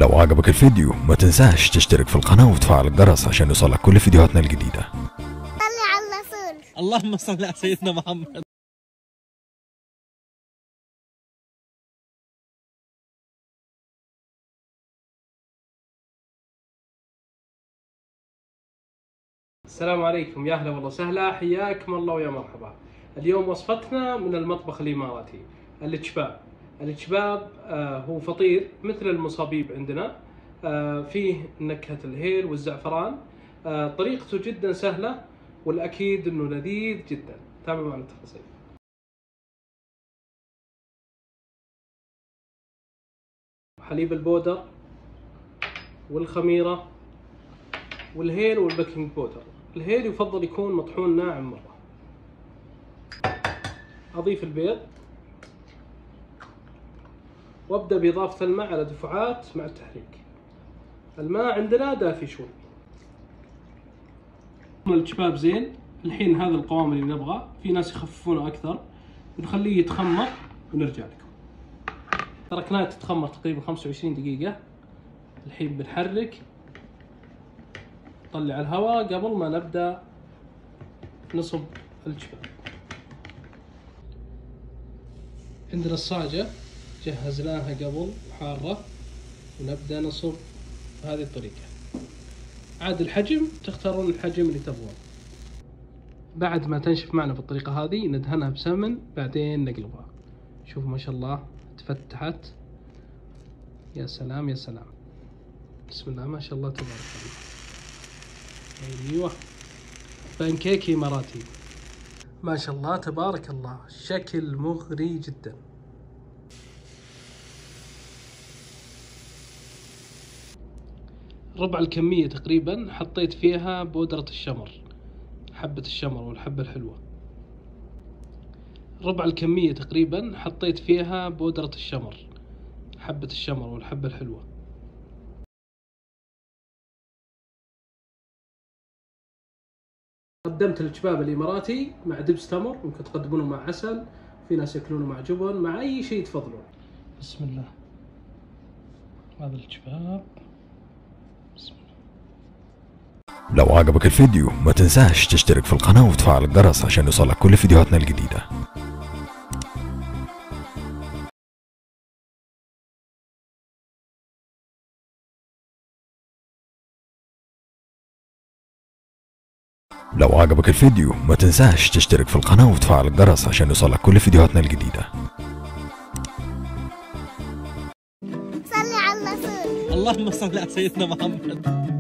لو عجبك الفيديو ما تنساش تشترك في القناة وتفعل الجرس عشان يوصلك كل فيديوهاتنا الجديدة. صل على الرسول. اللهم صل على سيدنا محمد. السلام عليكم، يا اهلا والله وسهلا، حياكم الله ويا مرحبا. اليوم وصفتنا من المطبخ الاماراتي، الكباب. الكباب هو فطير مثل المصابيب عندنا، فيه نكهة الهيل والزعفران. طريقته جدا سهلة والاكيد انه لذيذ جدا. تابعوا معنا التفاصيل. حليب البودر والخميرة والهيل والبيكنج بودر. الهيل يفضل يكون مطحون ناعم مرة. أضيف البيض وابدأ بإضافة الماء على دفعات مع التحريك. الماء عندنا دافي شوي. الكباب زين. الحين هذا القوام اللي نبغاه، في ناس يخففونه أكثر، بنخليه يتخمر ونرجع لكم. تركناه تتخمر تقريبا 25 دقيقة. الحين بنحرك، نطلع الهواء قبل ما نبدأ نصب الكباب. عندنا الصاجة جهزناها قبل حارة، ونبدأ نصب بهذه الطريقة. عاد الحجم تختارون الحجم اللي تبغون. بعد ما تنشف معنا بالطريقة هذه ندهنها بسمن، بعدين نقلبها. شوفوا ما شاء الله تفتحت، يا سلام يا سلام، بسم الله ما شاء الله تبارك الله. ايوه، بانكيك اماراتي ما شاء الله تبارك الله، شكل مغري جدا. ربع الكمية تقريبا حطيت فيها بودرة الشمر، حبة الشمر والحبة الحلوة. ربع الكمية تقريبا حطيت فيها بودرة الشمر، حبة الشمر والحبة الحلوة. قدمت الكباب الاماراتي مع دبس تمر، ممكن تقدمونه مع عسل، في ناس ياكلونه مع جبن، مع اي شيء تفضلون. بسم الله، هذا الكباب. بسم الله. لو عجبك الفيديو ما تنساش تشترك في القناة وتفعل الجرس عشان يوصلك كل فيديوهاتنا الجديدة. لو عجبك الفيديو ما تنساش تشترك في القناة وتفعل الجرس عشان يوصلك كل فيديوهاتنا الجديدة. صل على الرسول. اللهم صل على سيدنا محمد.